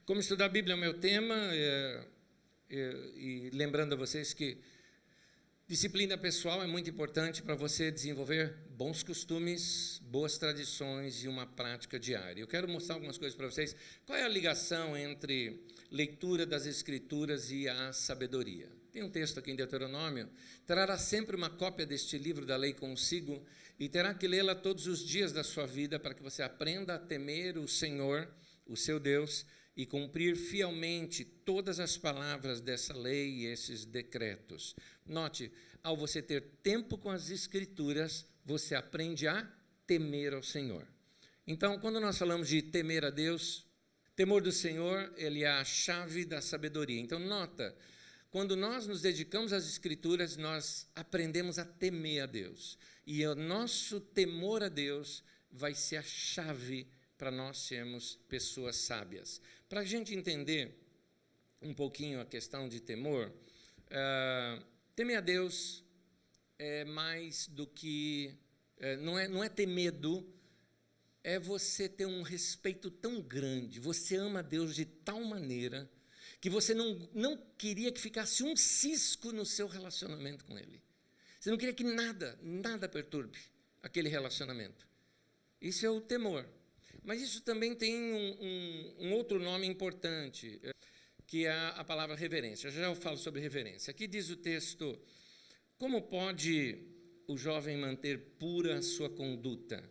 Como estudar a Bíblia é o meu tema, e lembrando a vocês que disciplina pessoal é muito importante para você desenvolver bons costumes, boas tradições e uma prática diária. Eu quero mostrar algumas coisas para vocês. Qual é a ligação entre leitura das Escrituras e a sabedoria? Tem um texto aqui em Deuteronômio: trará sempre uma cópia deste livro da lei consigo e terá que lê-la todos os dias da sua vida para que você aprenda a temer o Senhor, o seu Deus, e cumprir fielmente todas as palavras dessa lei e esses decretos. Note, ao você ter tempo com as Escrituras, você aprende a temer ao Senhor. Então, quando nós falamos de temer a Deus, temor do Senhor, ele é a chave da sabedoria. Então, nota, quando nós nos dedicamos às Escrituras, nós aprendemos a temer a Deus. E o nosso temor a Deus vai ser a chave para nós sermos pessoas sábias. Para a gente entender um pouquinho a questão de temor, temer a Deus é mais do que... não é ter medo, é você ter um respeito tão grande, você ama a Deus de tal maneira que você não queria que ficasse um cisco no seu relacionamento com Ele. Você não queria que nada perturbe aquele relacionamento. Isso é o temor. Mas isso também tem um outro nome importante, que é a palavra reverência. Já eu falo sobre reverência. Aqui diz o texto: como pode o jovem manter pura a sua conduta,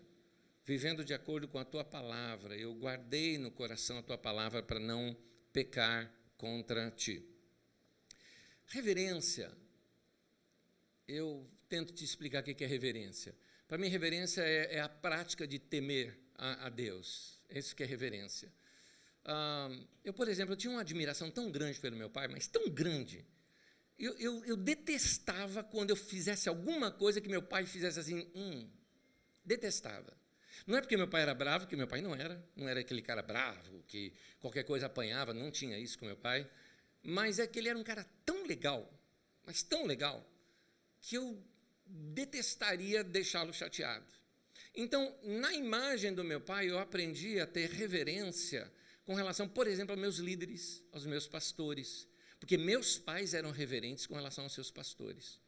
vivendo de acordo com a tua palavra? Eu guardei no coração a tua palavra para não pecar contra ti. Reverência, eu tento te explicar o que é reverência. Para mim, reverência é a prática de temer a Deus. Isso que é reverência. Eu, por exemplo, tinha uma admiração tão grande pelo meu pai, mas tão grande. Eu detestava quando eu fizesse alguma coisa que meu pai fizesse assim, detestava. Não é porque meu pai era bravo, que meu pai não era aquele cara bravo, que qualquer coisa apanhava, não tinha isso com meu pai, mas é que ele era um cara tão legal, mas tão legal, que eu detestaria deixá-lo chateado. Então, na imagem do meu pai, eu aprendi a ter reverência com relação, por exemplo, aos meus líderes, aos meus pastores, porque meus pais eram reverentes com relação aos seus pastores.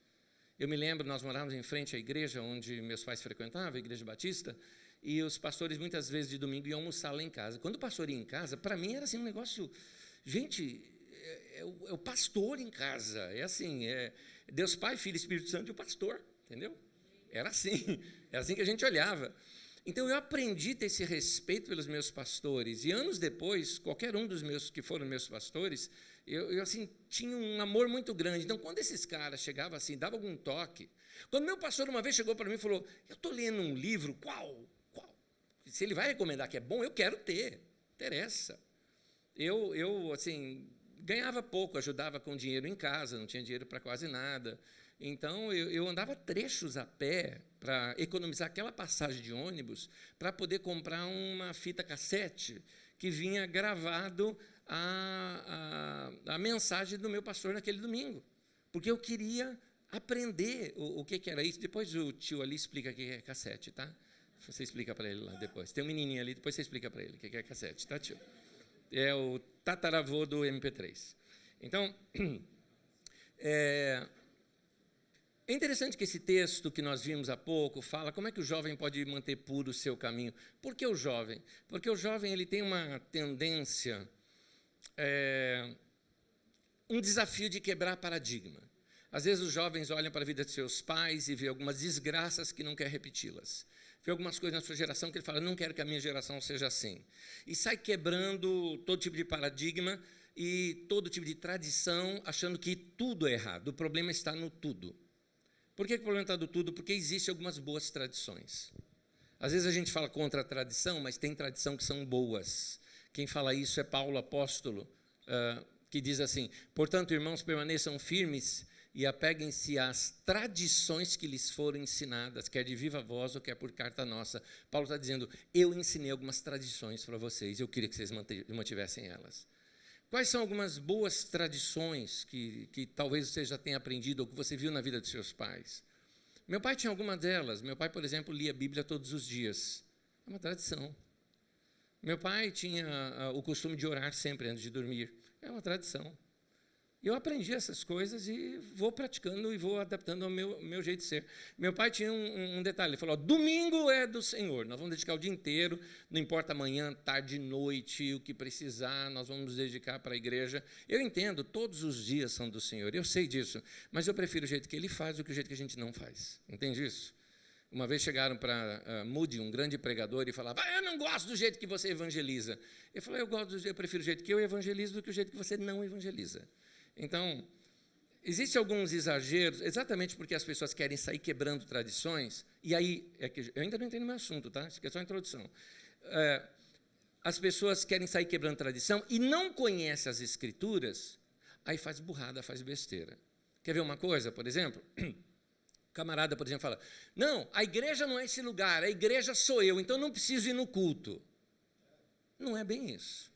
Eu me lembro, nós morávamos em frente à igreja onde meus pais frequentavam, a Igreja Batista, e os pastores, muitas vezes de domingo, iam almoçar lá em casa. Quando o pastor ia em casa, para mim era assim um negócio... Gente, é o pastor em casa, é assim, Deus Pai, Filho e Espírito Santo e o pastor, entendeu? Era assim que a gente olhava. Então, eu aprendi a ter esse respeito pelos meus pastores, e anos depois, qualquer um dos meus que foram meus pastores, eu assim, tinha um amor muito grande. Então, quando esses caras chegavam assim, davam algum toque, quando meu pastor uma vez chegou para mim e falou: eu estou lendo um livro, qual? Se ele vai recomendar que é bom, eu quero ter, interessa. Eu assim, ganhava pouco, ajudava com dinheiro em casa, não tinha dinheiro para quase nada. Então, eu andava trechos a pé para economizar aquela passagem de ônibus para poder comprar uma fita cassete que vinha gravado a mensagem do meu pastor naquele domingo, porque eu queria aprender o que era isso. Depois o tio ali explica o que é cassete, tá? Você explica para ele lá depois. Tem um menininho ali, depois você explica para ele o que é cassete, tá, tio? É o tataravô do MP3. Então, é interessante que esse texto que nós vimos há pouco fala como é que o jovem pode manter puro o seu caminho. Por que o jovem? Porque o jovem ele tem uma tendência, um desafio de quebrar paradigma. Às vezes os jovens olham para a vida de seus pais e vê algumas desgraças que não quer repeti-las. Vê algumas coisas na sua geração que ele fala: não quero que a minha geração seja assim. E sai quebrando todo tipo de paradigma e todo tipo de tradição, achando que tudo é errado. O problema está no tudo. Por que o problema está no tudo? Porque existem algumas boas tradições. Às vezes a gente fala contra a tradição, mas tem tradição que são boas. Quem fala isso é Paulo, apóstolo, que diz assim: portanto, irmãos, permaneçam firmes e apeguem-se às tradições que lhes foram ensinadas, quer de viva voz ou quer por carta nossa. Paulo está dizendo: eu ensinei algumas tradições para vocês, eu queria que vocês mantivessem elas. Quais são algumas boas tradições que talvez você já tenha aprendido ou que você viu na vida dos seus pais? Meu pai tinha alguma delas. Meu pai, por exemplo, lia a Bíblia todos os dias. É uma tradição. Meu pai tinha o costume de orar sempre antes de dormir. É uma tradição. Eu aprendi essas coisas e vou praticando e vou adaptando ao meu jeito de ser. Meu pai tinha um detalhe, ele falou, domingo é do Senhor, nós vamos dedicar o dia inteiro, não importa amanhã, tarde, noite, o que precisar, nós vamos nos dedicar para a igreja. Eu entendo, todos os dias são do Senhor, eu sei disso, mas eu prefiro o jeito que ele faz do que o jeito que a gente não faz. Entende isso? Uma vez chegaram para Moody, um grande pregador, e falava, eu não gosto do jeito que você evangeliza. Eu falei, eu prefiro o jeito que eu evangelizo do que o jeito que você não evangeliza. Então, existem alguns exageros, exatamente porque as pessoas querem sair quebrando tradições, e aí, eu ainda não entendo o meu assunto, tá? Isso aqui é só a introdução. As pessoas querem sair quebrando tradição e não conhecem as Escrituras, aí faz burrada, faz besteira. Quer ver uma coisa, por exemplo? O camarada, por exemplo, fala, não, a igreja não é esse lugar, a igreja sou eu, então não preciso ir no culto. Não é bem isso.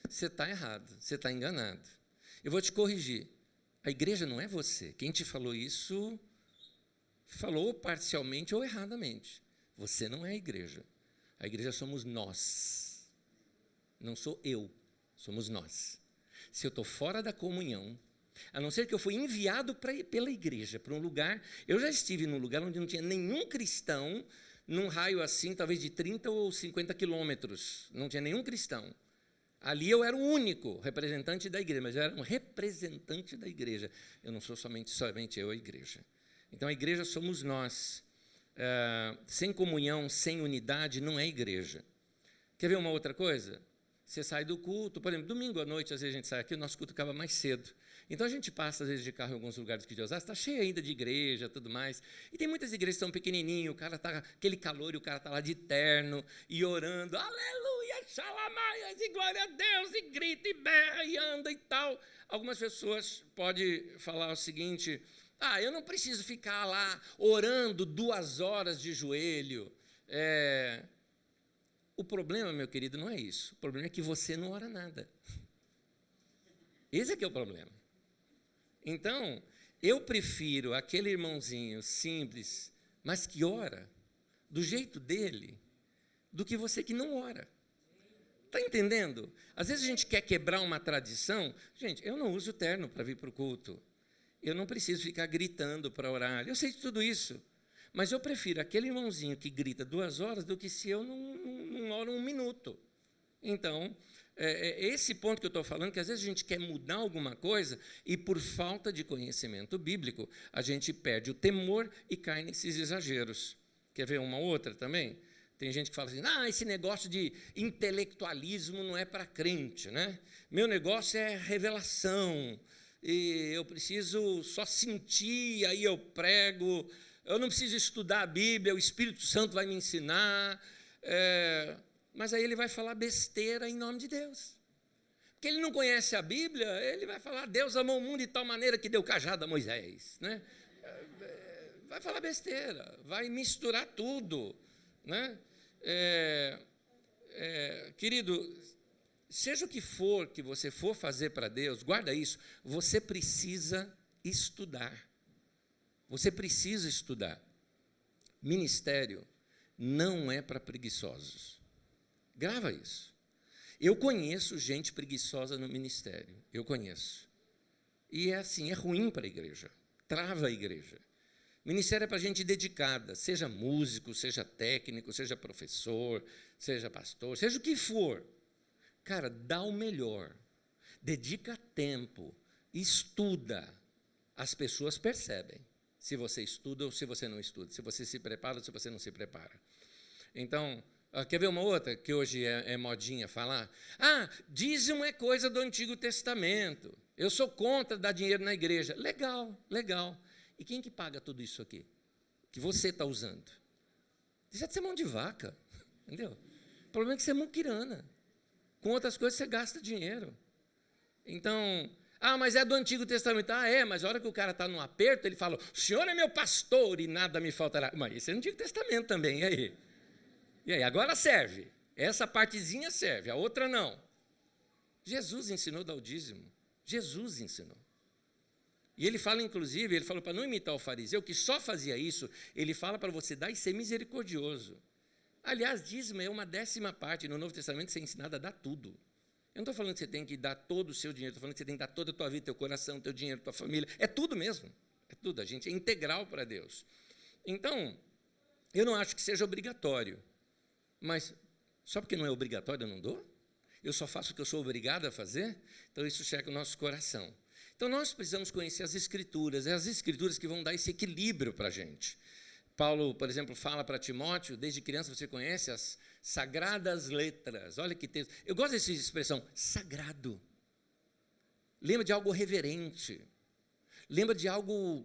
Você está errado, você está enganado. Eu vou te corrigir. A igreja não é você. Quem te falou isso, falou parcialmente ou erradamente. Você não é a igreja. A igreja somos nós. Não sou eu, somos nós. Se eu estou fora da comunhão, a não ser que eu fui enviado pela igreja para um lugar, eu já estive num lugar onde não tinha nenhum cristão, num raio assim, talvez de 30 ou 50 quilômetros, não tinha nenhum cristão. Ali eu era o único representante da igreja, mas eu era um representante da igreja. Eu não sou somente eu, a igreja. Então, a igreja somos nós. Sem comunhão, sem unidade, não é igreja. Quer ver uma outra coisa? Você sai do culto, por exemplo, domingo à noite, às vezes a gente sai aqui, o nosso culto acaba mais cedo. Então, a gente passa, às vezes, de carro em alguns lugares que de Osasco, está cheio ainda de igreja, tudo mais. E tem muitas igrejas que são pequenininhas, o cara está, aquele calor, e o cara está lá de terno, e orando, aleluia, xalamaias, e glória a Deus, e grita, e berra, e anda, e tal. Algumas pessoas podem falar o seguinte, eu não preciso ficar lá orando 2 horas de joelho. O problema, meu querido, não é isso. O problema é que você não ora nada. Esse é que é o problema. Então, eu prefiro aquele irmãozinho simples, mas que ora, do jeito dele, do que você que não ora. Está entendendo? Às vezes a gente quer quebrar uma tradição. Gente, eu não uso terno para vir para o culto. Eu não preciso ficar gritando para orar. Eu sei de tudo isso. Mas eu prefiro aquele irmãozinho que grita 2 horas do que se eu não oro 1 minuto. Então, esse ponto que eu estou falando, que às vezes a gente quer mudar alguma coisa e, por falta de conhecimento bíblico, a gente perde o temor e cai nesses exageros. Quer ver uma outra também? Tem gente que fala assim, esse negócio de intelectualismo não é para crente, né? Meu negócio é revelação, e eu preciso só sentir, aí eu prego, eu não preciso estudar a Bíblia, o Espírito Santo vai me ensinar, mas aí ele vai falar besteira em nome de Deus. Porque ele não conhece a Bíblia, ele vai falar, Deus amou o mundo de tal maneira que deu cajado a Moisés, né? Vai falar besteira, vai misturar tudo, né? Querido, seja o que for que você for fazer para Deus, guarda isso, você precisa estudar. Você precisa estudar. Ministério não é para preguiçosos. Grava isso. Eu conheço gente preguiçosa no ministério. Eu conheço. E é assim, é ruim para a igreja. Trava a igreja. Ministério é para gente dedicada, seja músico, seja técnico, seja professor, seja pastor, seja o que for. Cara, dá o melhor. Dedica tempo. Estuda. As pessoas percebem se você estuda ou se você não estuda, se você se prepara ou se você não se prepara. Então, quer ver uma outra que hoje é modinha falar? Dízimo é coisa do Antigo Testamento. Eu sou contra dar dinheiro na igreja. Legal, legal. E quem que paga tudo isso aqui? Que você está usando? Deixa de ser mão de vaca, entendeu? O problema é que você é muquirana. Com outras coisas você gasta dinheiro. Então, mas é do Antigo Testamento. Mas a hora que o cara está num aperto, ele fala, o Senhor é meu pastor e nada me faltará. Mas isso é do Antigo Testamento também, e aí? E aí, agora serve. Essa partezinha serve, a outra não. Jesus ensinou a dar o dízimo. Jesus ensinou. E ele fala, inclusive, ele falou para não imitar o fariseu, que só fazia isso, ele fala para você dar e ser misericordioso. Aliás, dízimo é uma 10ª parte. No Novo Testamento você é ensinado a dar tudo. Eu não estou falando que você tem que dar todo o seu dinheiro, estou falando que você tem que dar toda a tua vida, teu coração, teu dinheiro, tua família. É tudo mesmo. É tudo. A gente é integral para Deus. Então, eu não acho que seja obrigatório. Mas só porque não é obrigatório eu não dou? Eu só faço o que eu sou obrigado a fazer? Então, isso checa o nosso coração. Então, nós precisamos conhecer as Escrituras. É as Escrituras que vão dar esse equilíbrio para a gente. Paulo, por exemplo, fala para Timóteo, desde criança você conhece as sagradas letras. Olha que texto. Eu gosto dessa expressão, sagrado. Lembra de algo reverente. Lembra de algo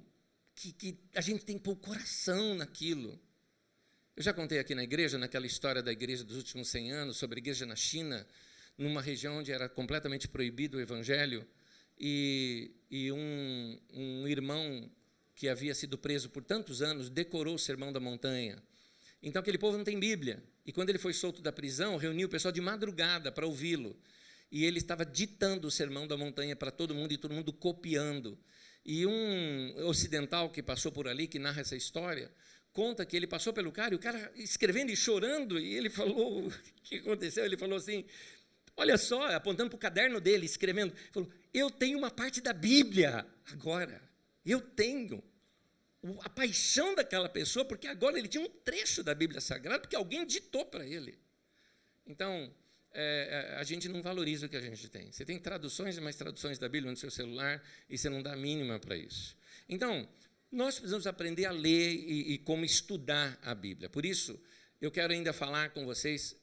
que a gente tem que pôr o coração naquilo. Eu já contei aqui na igreja, naquela história da igreja dos últimos 100 anos, sobre a igreja na China, numa região onde era completamente proibido o evangelho, e um irmão que havia sido preso por tantos anos, decorou o Sermão da Montanha. Então, aquele povo não tem Bíblia. E, quando ele foi solto da prisão, reuniu o pessoal de madrugada para ouvi-lo. E ele estava ditando o Sermão da Montanha para todo mundo, e todo mundo copiando. E um ocidental que passou por ali, que narra essa história, conta que ele passou pelo cara, e o cara escrevendo e chorando, e ele falou, o que aconteceu? Ele falou assim, olha só, apontando para o caderno dele, escrevendo, falou, eu tenho uma parte da Bíblia agora. Eu tenho a paixão daquela pessoa, porque agora ele tinha um trecho da Bíblia Sagrada, porque alguém ditou para ele. Então, a gente não valoriza o que a gente tem. Você tem traduções e mais traduções da Bíblia no seu celular, e você não dá a mínima para isso. Então, nós precisamos aprender a ler e como estudar a Bíblia. Por isso, eu quero ainda falar com vocês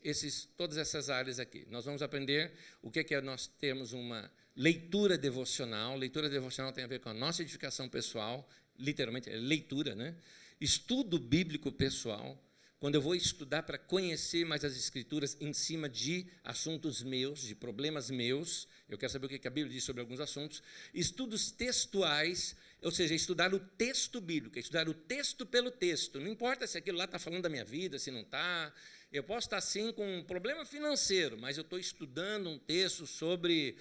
todas essas áreas aqui. Nós vamos aprender o que é nós termos uma leitura devocional. Leitura devocional tem a ver com a nossa edificação pessoal, literalmente, é leitura, né? Estudo bíblico pessoal, quando eu vou estudar para conhecer mais as Escrituras em cima de assuntos meus, de problemas meus, eu quero saber o que a Bíblia diz sobre alguns assuntos. Estudos textuais, ou seja, estudar o texto bíblico, estudar o texto pelo texto. Não importa se aquilo lá está falando da minha vida, se não está. Eu posso estar, sim, com um problema financeiro, mas eu estou estudando um texto sobre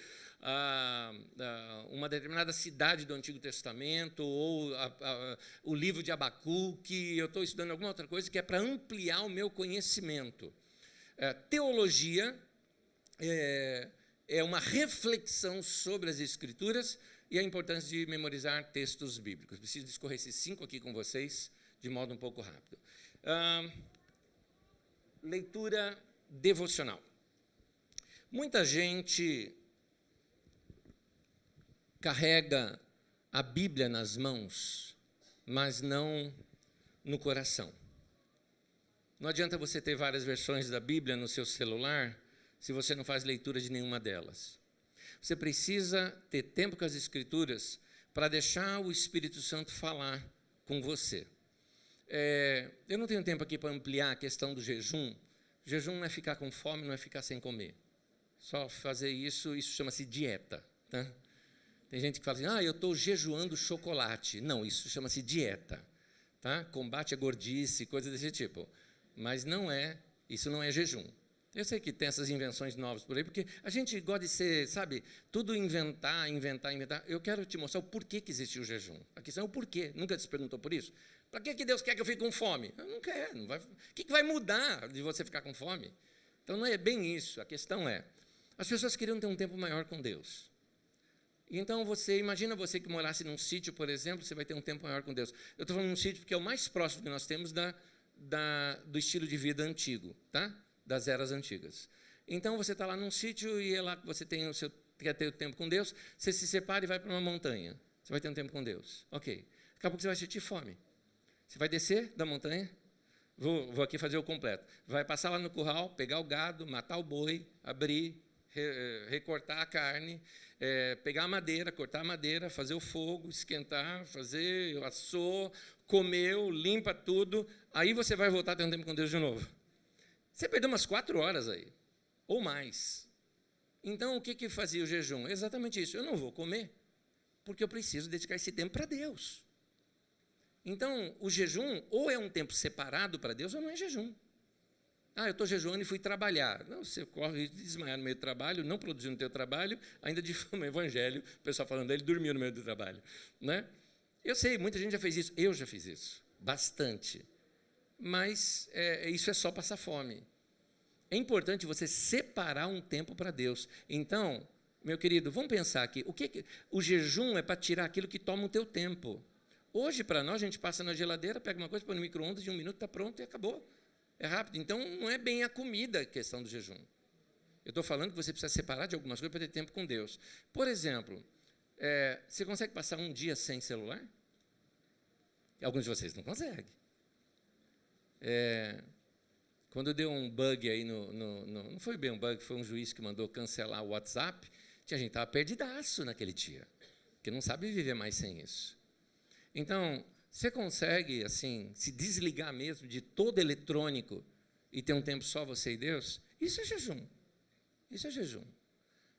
uma determinada cidade do Antigo Testamento, ou o livro de Abacuque, eu estou estudando alguma outra coisa que é para ampliar o meu conhecimento. Teologia é uma reflexão sobre as Escrituras e a importância de memorizar textos bíblicos. Preciso discorrer esses 5 aqui com vocês de modo um pouco rápido. Leitura devocional. Muita gente carrega a Bíblia nas mãos, mas não no coração. Não adianta você ter várias versões da Bíblia no seu celular se você não faz leitura de nenhuma delas. Você precisa ter tempo com as Escrituras para deixar o Espírito Santo falar com você. Eu não tenho tempo aqui para ampliar a questão do jejum. Jejum não é ficar com fome, não é ficar sem comer. Só fazer isso chama-se dieta. Tá? Tem gente que fala assim, eu estou jejuando chocolate. Não, isso chama-se dieta. Tá? Combate a gordice, coisa desse tipo. Mas isso não é jejum. Eu sei que tem essas invenções novas por aí, porque a gente gosta de ser, sabe, tudo inventar. Eu quero te mostrar o porquê que existe o jejum. A questão é o porquê. Nunca se perguntou por isso? Para que Deus quer que eu fique com fome? Eu não quero. Não vai. O que vai mudar de você ficar com fome? Então, não é bem isso. A questão é, as pessoas queriam ter um tempo maior com Deus. Então, imagina você que morasse num sítio, por exemplo, você vai ter um tempo maior com Deus. Eu estou falando de um sítio porque é o mais próximo que nós temos do estilo de vida antigo, tá? Das eras antigas. Então, você está lá num sítio e é lá que você quer ter o tempo com Deus, você se separa e vai para uma montanha. Você vai ter um tempo com Deus. Ok. Daqui a pouco você vai sentir fome. Você vai descer da montanha, vou aqui fazer o completo. Vai passar lá no curral, pegar o gado, matar o boi, abrir, recortar a carne, pegar a madeira, cortar a madeira, fazer o fogo, esquentar, assou, comeu, limpa tudo, aí você vai voltar a ter um tempo com Deus de novo. Você perdeu umas 4 horas aí, ou mais. Então, o que fazia o jejum? Exatamente isso, eu não vou comer, porque eu preciso dedicar esse tempo para Deus. Então, o jejum ou é um tempo separado para Deus, ou não é jejum. Eu estou jejuando e fui trabalhar. Não, você corre de desmaiar no meio do trabalho, não produziu no teu trabalho, ainda difama o evangelho, o pessoal falando dele, dormiu no meio do trabalho. Né? Eu sei, muita gente já fez isso, eu já fiz isso, bastante. mas isso é só passar fome. É importante você separar um tempo para Deus. Então, meu querido, vamos pensar aqui. O jejum é para tirar aquilo que toma o teu tempo. Hoje, para nós, a gente passa na geladeira, pega uma coisa, põe no micro-ondas, de 1 minuto está pronto e acabou. É rápido. Então, não é bem a comida a questão do jejum. Eu estou falando que você precisa separar de algumas coisas para ter tempo com Deus. Por exemplo, você consegue passar um dia sem celular? Alguns de vocês não conseguem. Quando deu um bug aí não foi bem um bug, foi um juiz que mandou cancelar o WhatsApp, tinha gente que estava perdidaço naquele dia, que não sabe viver mais sem isso. Então, você consegue, assim, se desligar mesmo de todo eletrônico e ter um tempo só você e Deus? Isso é jejum. Isso é jejum.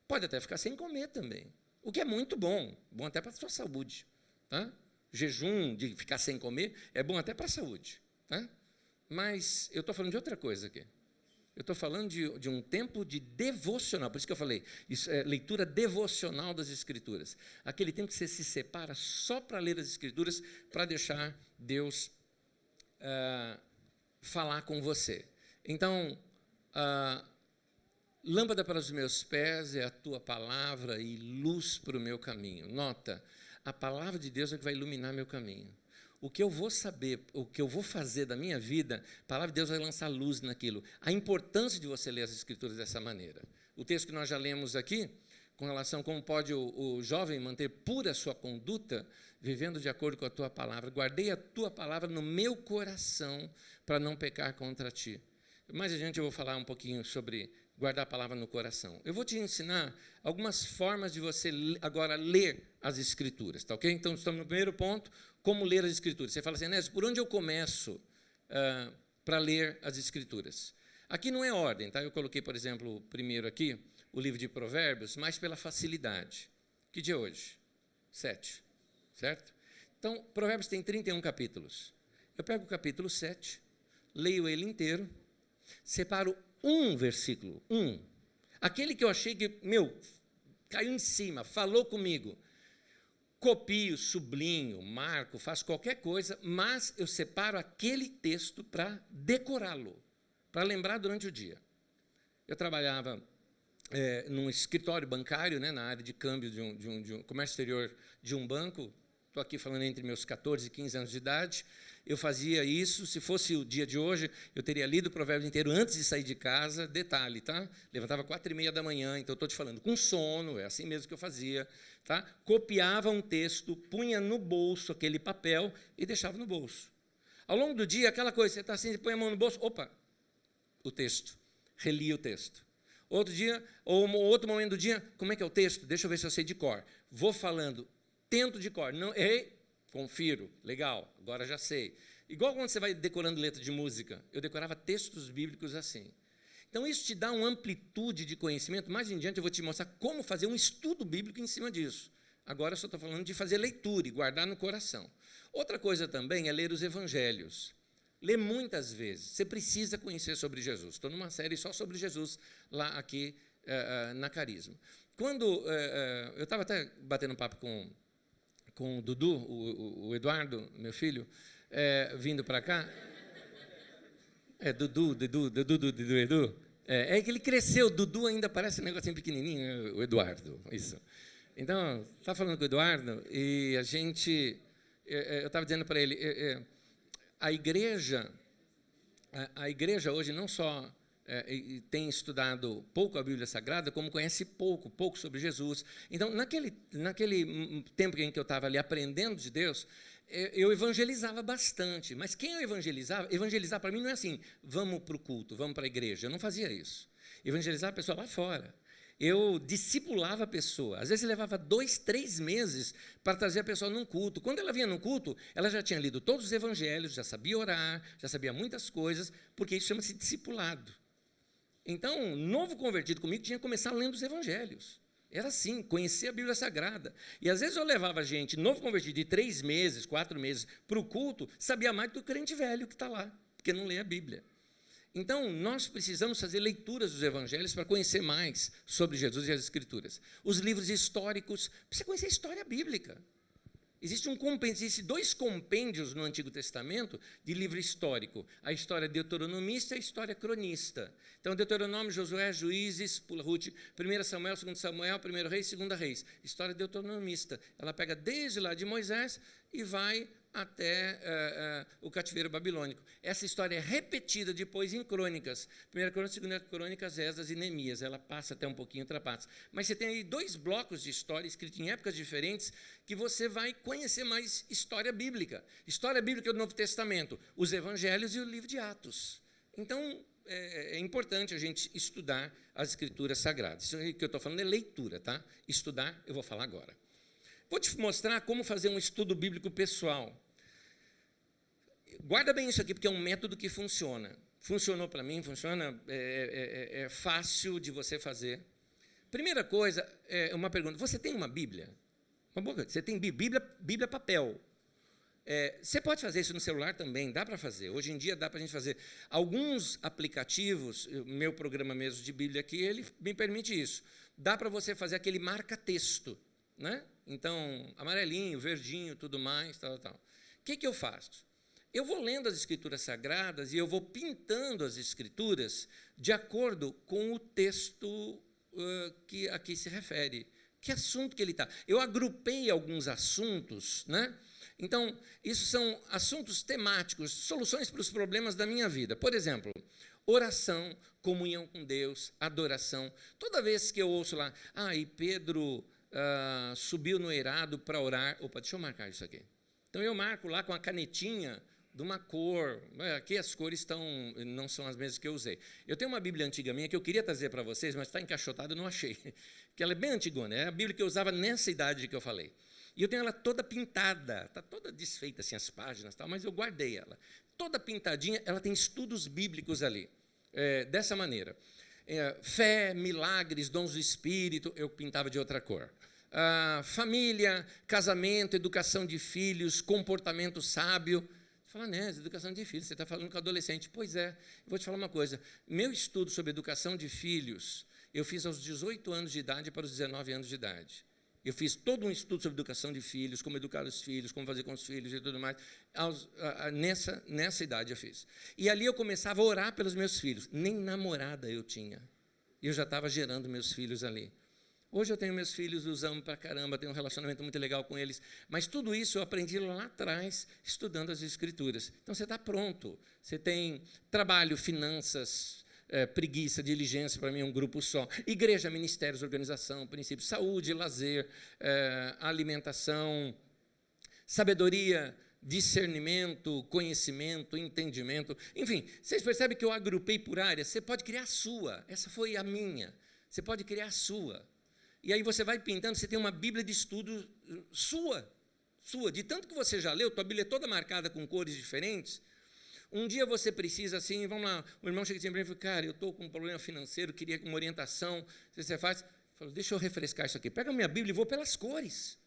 Pode até ficar sem comer também, o que é muito bom até para a sua saúde. Tá? Jejum de ficar sem comer é bom até para a saúde. Tá? Mas eu estou falando de outra coisa aqui. Eu estou falando de um tempo de devocional, por isso que eu falei, isso é leitura devocional das Escrituras. Aquele tempo que você se separa só para ler as Escrituras, para deixar Deus falar com você. Então, lâmpada para os meus pés é a tua palavra e luz para o meu caminho. Nota, a palavra de Deus é que vai iluminar meu caminho. O que eu vou saber, o que eu vou fazer da minha vida, a palavra de Deus vai lançar luz naquilo. A importância de você ler as Escrituras dessa maneira. O texto que nós já lemos aqui, com relação a como pode o jovem manter pura a sua conduta, vivendo de acordo com a tua palavra. Guardei a tua palavra no meu coração para não pecar contra ti. Mais adiante eu vou falar um pouquinho sobre guardar a palavra no coração. Eu vou te ensinar algumas formas de você agora ler as Escrituras, tá ok? Então, estamos no primeiro ponto, como ler as Escrituras. Você fala assim, Enésio, por onde eu começo para ler as Escrituras? Aqui não é ordem, tá? Eu coloquei, por exemplo, primeiro aqui, o livro de Provérbios, mas pela facilidade. Que dia é hoje? 7, certo? Então, Provérbios tem 31 capítulos. Eu pego o capítulo 7, leio ele inteiro, separo um versículo, aquele que eu achei que, caiu em cima, falou comigo, copio, sublinho, marco, faço qualquer coisa, mas eu separo aquele texto para decorá-lo, para lembrar durante o dia. Eu trabalhava num escritório bancário, na área de câmbio de um comércio exterior de um banco. Estou aqui falando entre meus 14 e 15 anos de idade. Eu fazia isso, se fosse o dia de hoje, eu teria lido o provérbio inteiro antes de sair de casa. Detalhe, tá? Levantava 4h30 da manhã, então estou te falando, com sono, é assim mesmo que eu fazia. Tá? Copiava um texto, punha no bolso aquele papel e deixava no bolso. Ao longo do dia, aquela coisa, você está assim, você põe a mão no bolso, opa, o texto, relia o texto. Outro dia, ou outro momento do dia, como é que é o texto? Deixa eu ver se eu sei de cor. Vou falando, tento de cor, não errei, confiro, legal, agora já sei. Igual quando você vai decorando letra de música, eu decorava textos bíblicos assim. Então, isso te dá uma amplitude de conhecimento. Mais em diante, eu vou te mostrar como fazer um estudo bíblico em cima disso. Agora, eu só estou falando de fazer leitura e guardar no coração. Outra coisa também é ler os evangelhos. Ler muitas vezes. Você precisa conhecer sobre Jesus. Estou numa série só sobre Jesus, lá aqui na Carisma. Quando eu estava até batendo um papo com o Dudu, o Eduardo, meu filho, vindo para cá. Dudu. É que ele cresceu, o Dudu ainda parece um negocinho pequenininho, o Eduardo, isso. Então, estava falando com o Eduardo e eu estava dizendo para ele, a igreja hoje não só tem estudado pouco a Bíblia Sagrada, como conhece pouco sobre Jesus. Então, naquele tempo em que eu estava ali aprendendo de Deus, eu evangelizava bastante. Mas quem eu evangelizar para mim não é assim, vamos para o culto, vamos para a igreja. Eu não fazia isso. Evangelizar a pessoa lá fora. Eu discipulava a pessoa. Às vezes, levava 2, 3 meses para trazer a pessoa num culto. Quando ela vinha num culto, ela já tinha lido todos os evangelhos, já sabia orar, já sabia muitas coisas, porque isso chama-se discipulado. Então, novo convertido comigo tinha que começar lendo os evangelhos. Era assim, conhecer a Bíblia Sagrada. E às vezes eu levava gente, novo convertido, de 3 meses, 4 meses, para o culto, sabia mais do que o crente velho que está lá, porque não lê a Bíblia. Então, nós precisamos fazer leituras dos evangelhos para conhecer mais sobre Jesus e as Escrituras. Os livros históricos, precisa conhecer a história bíblica. Existem dois compêndios no Antigo Testamento de livro histórico, a história deuteronomista e a história cronista. Então, Deuteronômio, Josué, Juízes, pula Ruth, 1 Samuel, 2 Samuel, 1 Reis, 2 Reis. História deuteronomista. Ela pega desde lá de Moisés e vai até o cativeiro babilônico. Essa história é repetida depois em crônicas. 1 Crônicas, 2 Crônicas, Esdras e Neemias. Ela passa até um pouquinho ultrapassa. Mas você tem aí dois blocos de história escritos em épocas diferentes que você vai conhecer mais história bíblica. História bíblica do Novo Testamento, os Evangelhos e o livro de Atos. Então, é importante a gente estudar as Escrituras Sagradas. Isso que eu estou falando é leitura, tá? Estudar, eu vou falar agora. Vou te mostrar como fazer um estudo bíblico pessoal. Guarda bem isso aqui, porque é um método que funciona. Funcionou para mim, funciona, é fácil de você fazer. Primeira coisa, uma pergunta. Você tem uma Bíblia? Você tem Bíblia papel. Você pode fazer isso no celular também, dá para fazer. Hoje em dia dá para a gente fazer. Alguns aplicativos, o meu programa mesmo de Bíblia aqui, ele me permite isso. Dá para você fazer aquele marca-texto, né? Então, amarelinho, verdinho, tudo mais, tal. O que eu faço? Eu vou lendo as Escrituras Sagradas e eu vou pintando as Escrituras de acordo com o texto que aqui se refere. Que assunto que ele está? Eu agrupei alguns assuntos, né? Então, isso são assuntos temáticos, soluções para os problemas da minha vida. Por exemplo, oração, comunhão com Deus, adoração. Toda vez que eu ouço lá, e Pedro subiu no eirado para orar. Opa, deixa eu marcar isso aqui. Então, eu marco lá com a canetinha de uma cor. Aqui as cores não são as mesmas que eu usei. Eu tenho uma Bíblia antiga minha que eu queria trazer para vocês, mas está encaixotada, eu não achei. Porque ela é bem antigona, é a Bíblia que eu usava nessa idade que eu falei. E eu tenho ela toda pintada, está toda desfeita, assim, as páginas, tal, mas eu guardei ela. Toda pintadinha, ela tem estudos bíblicos ali, dessa maneira. Fé, milagres, dons do Espírito, eu pintava de outra cor. Família, casamento, educação de filhos, comportamento sábio. Você fala, educação de filhos, você está falando com adolescente. Pois é, eu vou te falar uma coisa. Meu estudo sobre educação de filhos, eu fiz aos 18 anos de idade para os 19 anos de idade. Eu fiz todo um estudo sobre educação de filhos, como educar os filhos, como fazer com os filhos e tudo mais. Nessa idade eu fiz. E ali eu começava a orar pelos meus filhos. Nem namorada eu tinha. E eu já estava gerando meus filhos ali. Hoje eu tenho meus filhos, os amo pra caramba, tenho um relacionamento muito legal com eles. Mas tudo isso eu aprendi lá atrás, estudando as Escrituras. Então você está pronto. Você tem trabalho, finanças, preguiça, diligência, para mim é um grupo só. Igreja, ministérios, organização, princípios, saúde, lazer, alimentação, sabedoria, discernimento, conhecimento, entendimento. Enfim, vocês percebem que eu agrupei por áreas? Você pode criar a sua. Essa foi a minha. Você pode criar a sua. E aí você vai pintando, você tem uma Bíblia de estudo sua. De tanto que você já leu, tua Bíblia é toda marcada com cores diferentes. Um dia você precisa, assim, vamos lá, o irmão chega sempre e fala, cara, eu estou com um problema financeiro, queria uma orientação, você faz? Falo, deixa eu refrescar isso aqui. Pega a minha Bíblia e vou pelas cores.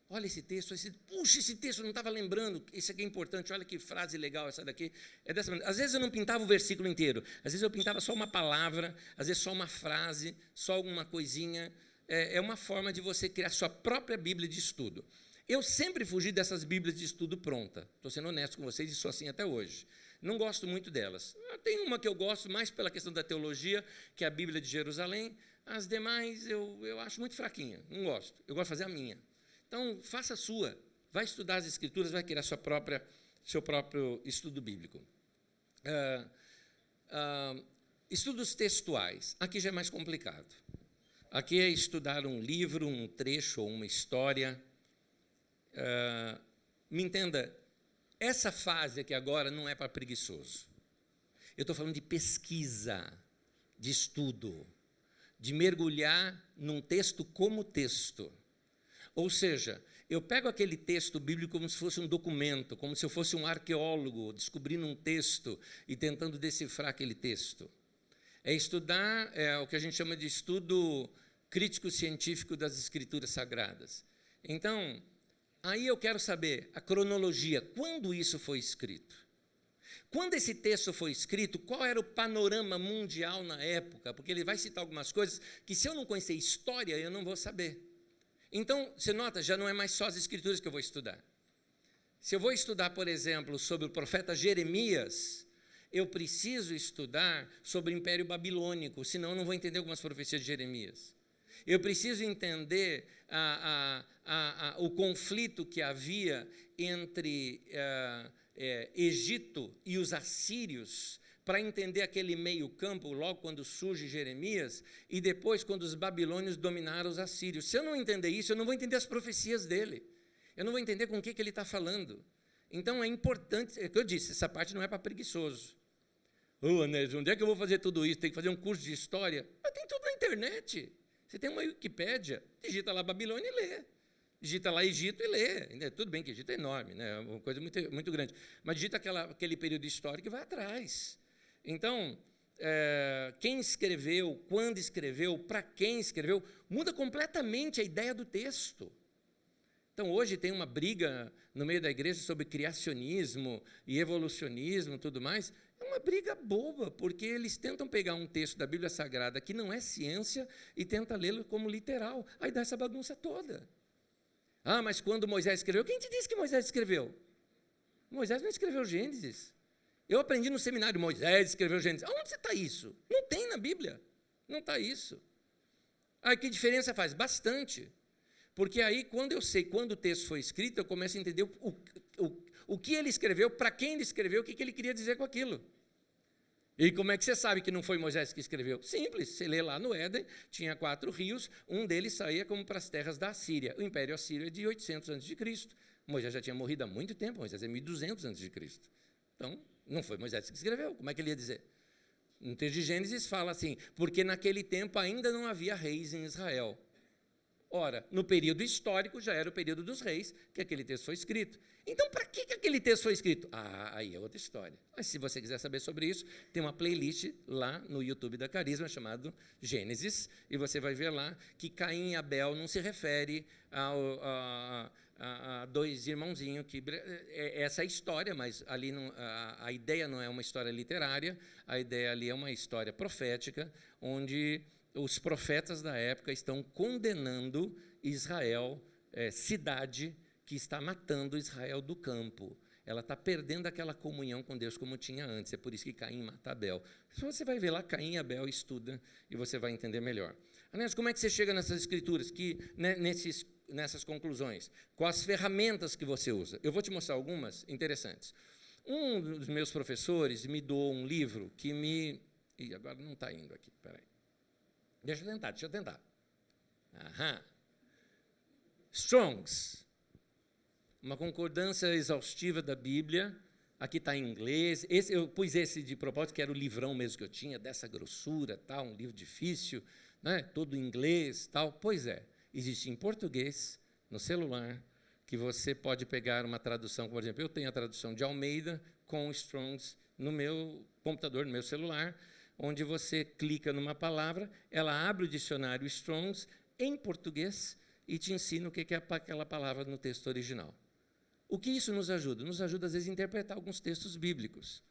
Olha esse texto, puxa, esse texto eu não estava lembrando, esse aqui é importante, olha que frase legal essa daqui. É dessa maneira. Às vezes eu não pintava o versículo inteiro, às vezes eu pintava só uma palavra, às vezes só uma frase, só alguma coisinha. É uma forma de você criar sua própria Bíblia de estudo. Eu sempre fugi dessas Bíblias de estudo pronta. Estou sendo honesto com vocês e sou assim até hoje. Não gosto muito delas. Tem uma que eu gosto mais pela questão da teologia, que é a Bíblia de Jerusalém. As demais eu acho muito fraquinha, não gosto. Eu gosto de fazer a minha. Então, faça a sua. Vai estudar as Escrituras, vai criar seu próprio estudo bíblico. Estudos textuais. Aqui já é mais complicado. Aqui é estudar um livro, um trecho ou uma história. Me entenda, essa fase aqui agora não é para preguiçoso. Eu estou falando de pesquisa, de estudo, de mergulhar num texto como texto. Ou seja, eu pego aquele texto bíblico como se fosse um documento, como se eu fosse um arqueólogo descobrindo um texto e tentando decifrar aquele texto. É estudar o que a gente chama de estudo crítico científico das Escrituras Sagradas. Então, aí eu quero saber a cronologia, quando isso foi escrito. Quando esse texto foi escrito, qual era o panorama mundial na época? Porque ele vai citar algumas coisas que, se eu não conhecer história, eu não vou saber. Então, você nota, já não é mais só as Escrituras que eu vou estudar. Se eu vou estudar, por exemplo, sobre o profeta Jeremias, eu preciso estudar sobre o Império Babilônico, senão eu não vou entender algumas profecias de Jeremias. Eu preciso entender o conflito que havia entre Egito e os assírios, para entender aquele meio campo, logo quando surge Jeremias, e depois quando os babilônios dominaram os assírios. Se eu não entender isso, eu não vou entender as profecias dele. Eu não vou entender com o que ele está falando. Então, é importante, é o que eu disse, essa parte não é para preguiçoso. Anésio, onde é que eu vou fazer tudo isso? Tem que fazer um curso de história? Mas tem tudo na internet. Você tem uma Wikipédia, digita lá Babilônia e lê. Digita lá Egito e lê. Tudo bem que Egito é enorme, né? É uma coisa muito, muito grande. Mas digita aquele período histórico e vai atrás. Então, quem escreveu, quando escreveu, para quem escreveu, muda completamente a ideia do texto. Então, hoje tem uma briga no meio da igreja sobre criacionismo e evolucionismo e tudo mais. É uma briga boba, porque eles tentam pegar um texto da Bíblia Sagrada que não é ciência e tentam lê-lo como literal. Aí dá essa bagunça toda. Ah, mas quando Moisés escreveu, quem te disse que Moisés escreveu? Moisés não escreveu Gênesis. Eu aprendi no seminário, Moisés escreveu Gênesis. Aonde está isso? Não tem na Bíblia. Não está isso. Aí que diferença faz? Bastante. Porque aí, quando eu sei quando o texto foi escrito, eu começo a entender o que ele escreveu, para quem ele escreveu, o que ele queria dizer com aquilo. E como é que você sabe que não foi Moisés que escreveu? Simples, você lê lá no Éden, tinha 4 rios, um deles saía como para as terras da Assíria. O Império Assírio é de 800 a.C. Moisés já tinha morrido há muito tempo, Moisés é 1200 a.C. Então, não foi Moisés que escreveu, como é que ele ia dizer? No texto de Gênesis fala assim, porque naquele tempo ainda não havia reis em Israel. Ora, no período histórico já era o período dos reis que aquele texto foi escrito. Então, para que aquele texto foi escrito? Aí é outra história. Mas se você quiser saber sobre isso, tem uma playlist lá no YouTube da Carisma chamado Gênesis, e você vai ver lá que Caim e Abel não se refere a 2 irmãozinhos, que essa é a história, mas ali não, a ideia não é uma história literária, a ideia ali é uma história profética, onde os profetas da época estão condenando Israel, cidade que está matando Israel do campo. Ela está perdendo aquela comunhão com Deus como tinha antes. É por isso que Caim mata Abel. Você vai ver lá, Caim e Abel estuda e você vai entender melhor. Anésio, como é que você chega nessas escrituras, nessas conclusões? Com as ferramentas que você usa. Eu vou te mostrar algumas interessantes. Um dos meus professores me doou um livro que me... Ih, agora não está indo aqui, peraí. Deixa eu tentar. Aham. Strong's, uma concordância exaustiva da Bíblia. Aqui está em inglês. Eu pus esse de propósito, que era o livrão mesmo que eu tinha, dessa grossura, tal, um livro difícil, né, todo em inglês, tal. Pois é, existe em português, no celular, que você pode pegar uma tradução, por exemplo, eu tenho a tradução de Almeida com Strong's no meu computador, no meu celular, onde você clica numa palavra, ela abre o dicionário Strong's em português e te ensina o que é aquela palavra no texto original. O que isso nos ajuda? Nos ajuda, às vezes, a interpretar alguns textos bíblicos.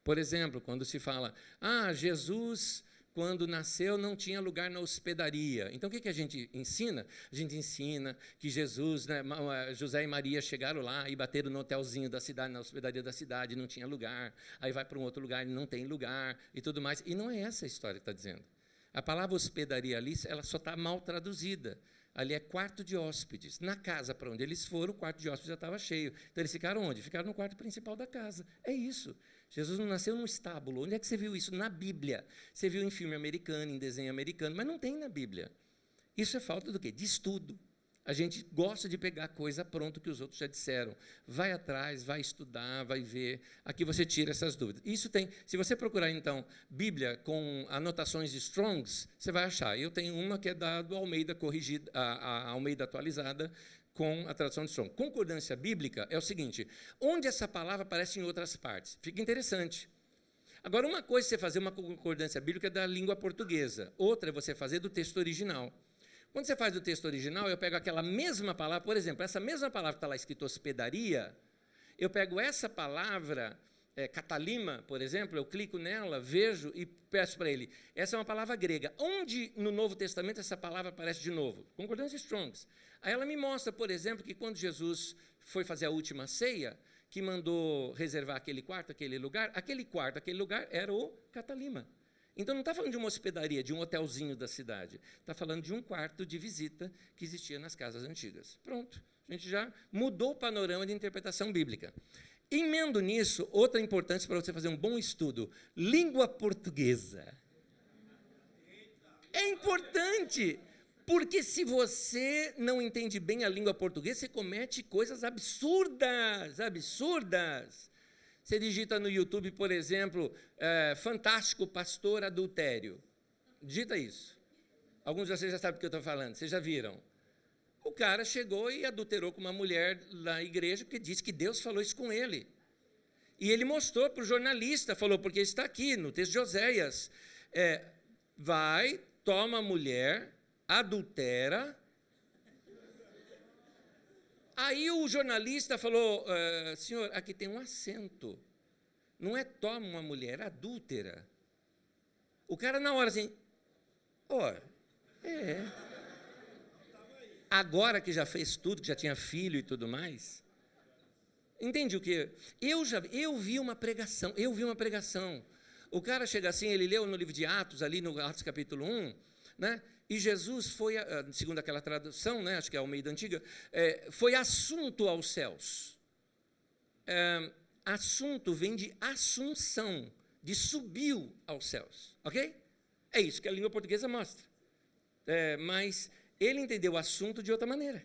Por exemplo, quando se fala, Jesus, quando nasceu, não tinha lugar na hospedaria. Então, o que a gente ensina? A gente ensina que Jesus, né, José e Maria chegaram lá e bateram no hotelzinho da cidade, na hospedaria da cidade, não tinha lugar. Aí vai para um outro lugar e não tem lugar e tudo mais. E não é essa a história que está dizendo. A palavra hospedaria ali, ela só está mal traduzida. Ali é quarto de hóspedes. Na casa para onde eles foram, o quarto de hóspedes já estava cheio. Então, eles ficaram onde? Ficaram no quarto principal da casa. É isso. Jesus não nasceu num estábulo. Onde é que você viu isso? Na Bíblia. Você viu em filme americano, em desenho americano, mas não tem na Bíblia. Isso é falta do quê? De estudo. A gente gosta de pegar coisa pronta que os outros já disseram. Vai atrás, vai estudar, vai ver. Aqui você tira essas dúvidas. Isso tem. Se você procurar, então, Bíblia com anotações de Strong's, você vai achar. Eu tenho uma que é da do Almeida corrigida, a Almeida atualizada, com a tradução de Strong. Concordância bíblica é o seguinte, onde essa palavra aparece em outras partes. Fica interessante. Agora, uma coisa é você fazer uma concordância bíblica da língua portuguesa, outra é você fazer do texto original. Quando você faz do texto original, eu pego aquela mesma palavra, por exemplo, essa mesma palavra que está lá escrito hospedaria, eu pego essa palavra katalima, por exemplo, eu clico nela, vejo e peço para ele. Essa é uma palavra grega. Onde no Novo Testamento essa palavra aparece de novo? Concordância Strongs. Aí ela me mostra, por exemplo, que quando Jesus foi fazer a última ceia, que mandou reservar aquele quarto, aquele lugar era o katalima. Então, não está falando de uma hospedaria, de um hotelzinho da cidade. Está falando de um quarto de visita que existia nas casas antigas. Pronto. A gente já mudou o panorama de interpretação bíblica. Emendo nisso, outra importância para você fazer um bom estudo, língua portuguesa. É importante, porque se você não entende bem a língua portuguesa, você comete coisas absurdas. Você digita no YouTube, por exemplo, fantástico pastor adultério. Digita isso. Alguns de vocês já sabem do que eu estou falando, vocês já viram. O cara chegou e adulterou com uma mulher na igreja, porque disse que Deus falou isso com ele. E ele mostrou para o jornalista, falou, porque está aqui no texto de Oséias, vai, toma a mulher, adultera. Aí o jornalista falou, senhor, aqui tem um acento. Não é toma uma mulher, adúltera. O cara na hora assim, agora que já fez tudo, que já tinha filho e tudo mais, entende o que? Eu vi uma pregação. O cara chega assim, ele leu no livro de Atos, ali no Atos capítulo 1, né? E Jesus foi, segundo aquela tradução, né, acho que é a Almeida Antiga, foi assunto aos céus. Assunto vem de assunção, de subiu aos céus, ok? É isso que a língua portuguesa mostra. Mas ele entendeu o assunto de outra maneira.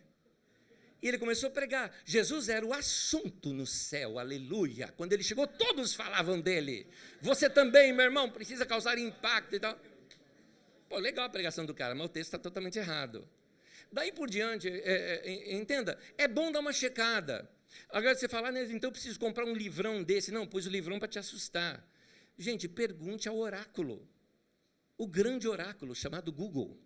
E ele começou a pregar. Jesus era o assunto no céu, aleluia. Quando ele chegou, todos falavam dele. Você também, meu irmão, precisa causar impacto e tal. Pô, legal a pregação do cara, mas o texto está totalmente errado. Daí por diante, entenda, é bom dar uma checada. Agora você fala, então eu preciso comprar um livrão desse. Não, pus o livrão para te assustar. Gente, pergunte ao oráculo. O grande oráculo chamado Google.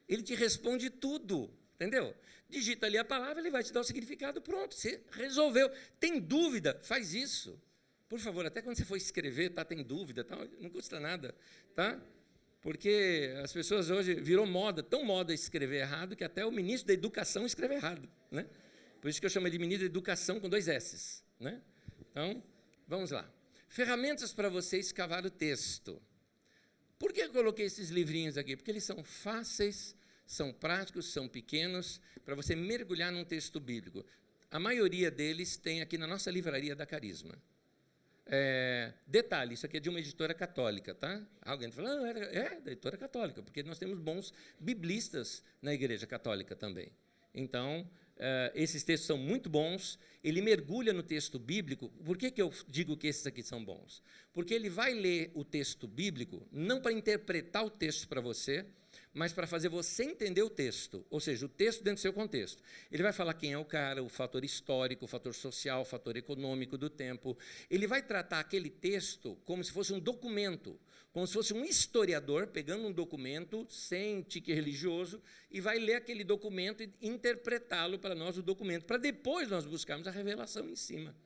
Ele te responde tudo, entendeu? Digita ali a palavra, ele vai te dar o significado, pronto, você resolveu. Tem dúvida? Faz isso. Por favor, até quando você for escrever, tem dúvida, não custa nada, tá? Porque as pessoas hoje virou moda, tão moda escrever errado, que até o ministro da Educação escreve errado, né? Por isso que eu chamo ele de ministro da Educação com 2 S's, né? Então, vamos lá. Ferramentas para você escavar o texto. Por que eu coloquei esses livrinhos aqui? Porque eles são fáceis, são práticos, são pequenos, para você mergulhar num texto bíblico. A maioria deles tem aqui na nossa livraria da Carisma. Detalhe, isso aqui é de uma editora católica, tá? Alguém fala, da editora católica, porque nós temos bons biblistas na igreja católica também. Então, esses textos são muito bons, ele mergulha no texto bíblico. Por que eu digo que esses aqui são bons? Porque ele vai ler o texto bíblico, não para interpretar o texto para você, mas para fazer você entender o texto, ou seja, o texto dentro do seu contexto. Ele vai falar quem é o cara, o fator histórico, o fator social, o fator econômico do tempo. Ele vai tratar aquele texto como se fosse um documento, como se fosse um historiador pegando um documento sem tique religioso e vai ler aquele documento e interpretá-lo para nós, o documento, para depois nós buscarmos a revelação em cima.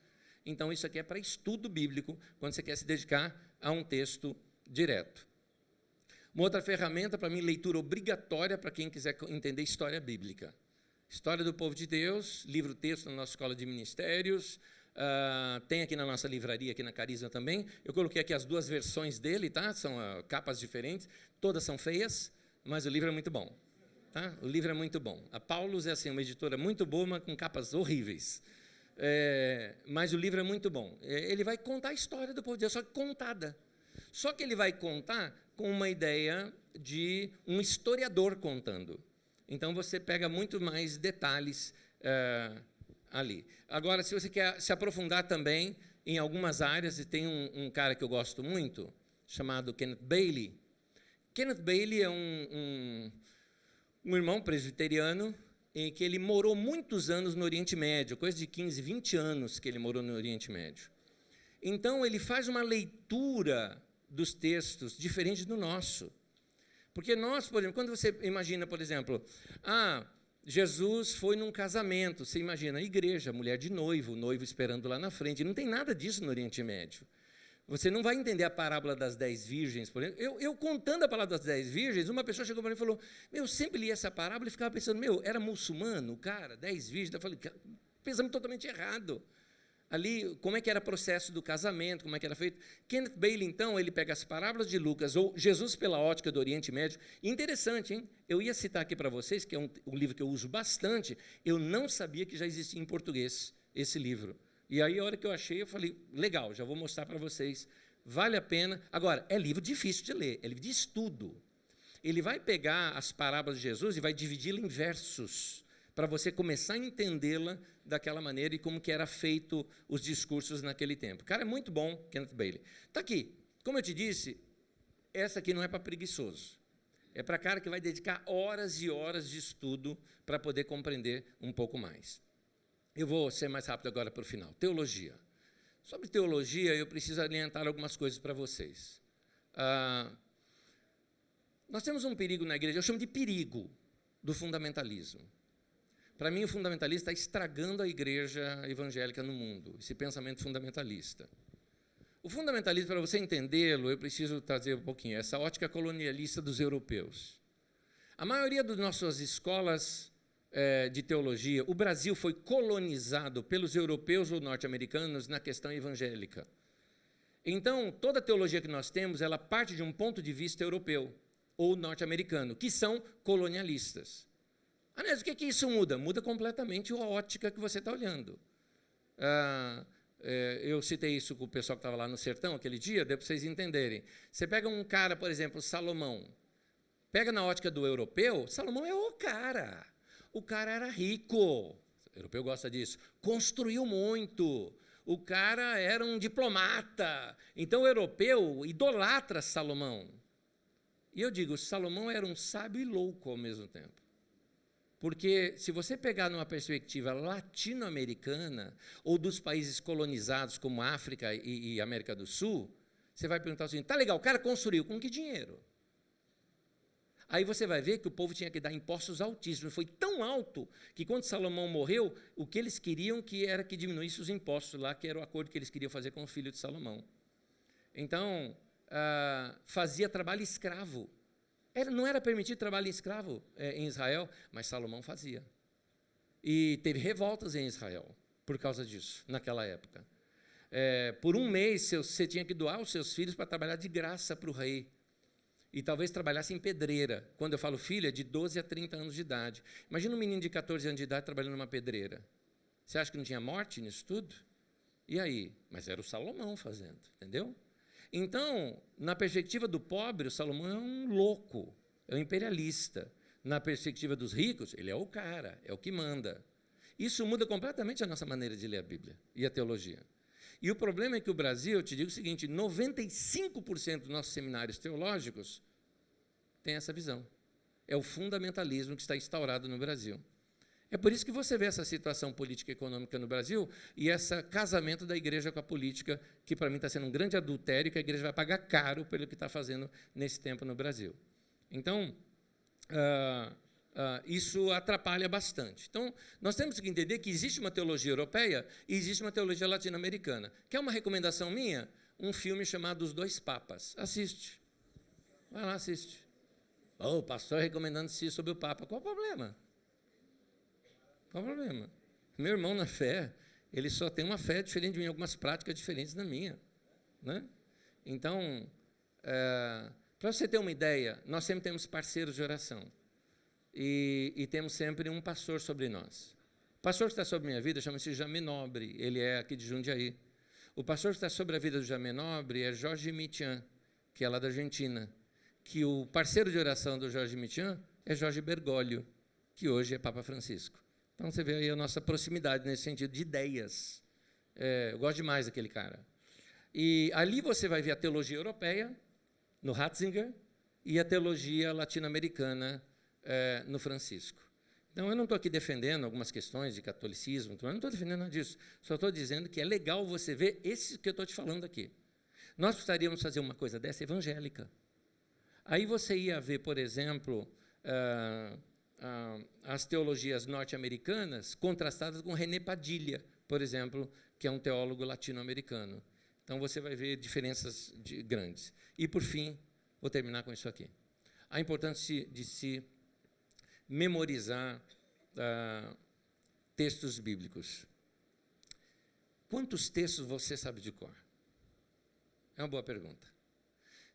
Então, isso aqui é para estudo bíblico, quando você quer se dedicar a um texto direto. Uma outra ferramenta, para mim, leitura obrigatória para quem quiser entender história bíblica. História do povo de Deus, livro-texto na nossa escola de ministérios, tem aqui na nossa livraria, aqui na Carisma também. Eu coloquei aqui as 2 versões dele, tá? São capas diferentes, todas são feias, mas o livro é muito bom. Tá? O livro é muito bom. A Paulus é assim, uma editora muito boa, mas com capas horríveis. Mas o livro é muito bom. Ele vai contar a história do povo de Deus, só que contada. Só que ele vai contar com uma ideia de um historiador contando. Então, você pega muito mais detalhes ali. Agora, se você quer se aprofundar também em algumas áreas, e tem um cara que eu gosto muito, chamado Kenneth Bailey. Kenneth Bailey é um irmão presbiteriano em que ele morou muitos anos no Oriente Médio, coisa de 15, 20 anos que ele morou no Oriente Médio. Então, ele faz uma leitura dos textos diferente do nosso. Porque nós, por exemplo, quando você imagina, por exemplo, Jesus foi num casamento, você imagina, a igreja, mulher de noivo, o noivo esperando lá na frente. Não tem nada disso no Oriente Médio. Você não vai entender a parábola das 10 virgens, por exemplo. Eu contando a parábola das 10 virgens, uma pessoa chegou para mim e falou, eu sempre li essa parábola e ficava pensando, era muçulmano, o cara, 10 virgens. Eu falei, pensamos totalmente errado. Ali, como é que era o processo do casamento, como é que era feito. Kenneth Bailey, então, ele pega as parábolas de Lucas, ou Jesus pela ótica do Oriente Médio. Interessante, hein? Eu ia citar aqui para vocês, que é um livro que eu uso bastante, eu não sabia que já existia em português esse livro. E aí, a hora que eu achei, eu falei, legal, já vou mostrar para vocês, vale a pena. Agora, é livro difícil de ler, é livro de estudo. Ele vai pegar as parábolas de Jesus e vai dividi-la em versos, para você começar a entendê-la daquela maneira e como que era feito os discursos naquele tempo. O cara é muito bom, Kenneth Bailey. Está aqui. Como eu te disse, essa aqui não é para preguiçoso. É para cara que vai dedicar horas e horas de estudo para poder compreender um pouco mais. Eu vou ser mais rápido agora para o final. Teologia. Sobre teologia, eu preciso orientar algumas coisas para vocês. Nós temos um perigo na igreja, eu chamo de perigo do fundamentalismo. Para mim, o fundamentalista está estragando a igreja evangélica no mundo, esse pensamento fundamentalista. O fundamentalismo, para você entendê-lo, eu preciso trazer um pouquinho, essa ótica colonialista dos europeus. A maioria das nossas escolas de teologia, o Brasil foi colonizado pelos europeus ou norte-americanos na questão evangélica. Então, toda a teologia que nós temos, ela parte de um ponto de vista europeu ou norte-americano, que são colonialistas. Aliás, o que isso muda? Muda completamente a ótica que você está olhando. Eu citei isso com o pessoal que estava lá no sertão aquele dia, deu para vocês entenderem. Você pega um cara, por exemplo, Salomão, pega na ótica do europeu, Salomão é o cara. O cara era rico, o europeu gosta disso, construiu muito, o cara era um diplomata. Então o europeu idolatra Salomão. E eu digo, Salomão era um sábio e louco ao mesmo tempo. Porque, se você pegar numa perspectiva latino-americana, ou dos países colonizados, como África e América do Sul, você vai perguntar assim, tá legal, o cara construiu, com que dinheiro? Aí você vai ver que o povo tinha que dar impostos altíssimos. Foi tão alto que, quando Salomão morreu, o que eles queriam era que diminuísse os impostos lá, que era o acordo que eles queriam fazer com o filho de Salomão. Então, fazia trabalho escravo. Não era permitido trabalho escravo em Israel, mas Salomão fazia. E teve revoltas em Israel por causa disso, naquela época. Por um mês, você tinha que doar os seus filhos para trabalhar de graça para o rei. E talvez trabalhasse em pedreira. Quando eu falo filho, é de 12 a 30 anos de idade. Imagina um menino de 14 anos de idade trabalhando numa pedreira. Você acha que não tinha morte nisso tudo? E aí? Mas era o Salomão fazendo, entendeu? Então, na perspectiva do pobre, o Salomão é um louco, é um imperialista. Na perspectiva dos ricos, ele é o cara, é o que manda. Isso muda completamente a nossa maneira de ler a Bíblia e a teologia. E o problema é que o Brasil, eu te digo o seguinte, 95% dos nossos seminários teológicos tem essa visão. É o fundamentalismo que está instaurado no Brasil. É por isso que você vê essa situação política e econômica no Brasil e esse casamento da igreja com a política, que para mim está sendo um grande adultério, que a igreja vai pagar caro pelo que está fazendo nesse tempo no Brasil. Então, isso atrapalha bastante. Então, nós temos que entender que existe uma teologia europeia e existe uma teologia latino-americana. Quer uma recomendação minha? Um filme chamado Os Dois Papas. Assiste. Vai lá, assiste. O pastor recomendando assistir sobre o Papa. Qual o problema? Qual o problema? Meu irmão na fé, ele só tem uma fé diferente de mim, algumas práticas diferentes da minha. Né? Então, para você ter uma ideia, nós sempre temos parceiros de oração. E temos sempre um pastor sobre nós. O pastor que está sobre a minha vida chama-se Jamé Nobre, ele é aqui de Jundiaí. O pastor que está sobre a vida do Jamé Nobre é Jorge Mitian, que é lá da Argentina. Que o parceiro de oração do Jorge Mitian é Jorge Bergoglio, que hoje é Papa Francisco. Então, você vê aí a nossa proximidade nesse sentido de ideias. Eu gosto demais daquele cara. E ali você vai ver a teologia europeia, no Ratzinger, e a teologia latino-americana, no Francisco. Então, eu não estou aqui defendendo algumas questões de catolicismo, eu não estou defendendo nada disso, só estou dizendo que é legal você ver esse que eu estou te falando aqui. Nós precisaríamos fazer uma coisa dessa evangélica. Aí você ia ver, por exemplo, as teologias norte-americanas contrastadas com René Padilha, por exemplo, que é um teólogo latino-americano. Então, você vai ver diferenças grandes. E, por fim, vou terminar com isso aqui. A importância de se memorizar textos bíblicos. Quantos textos você sabe de cor? É uma boa pergunta.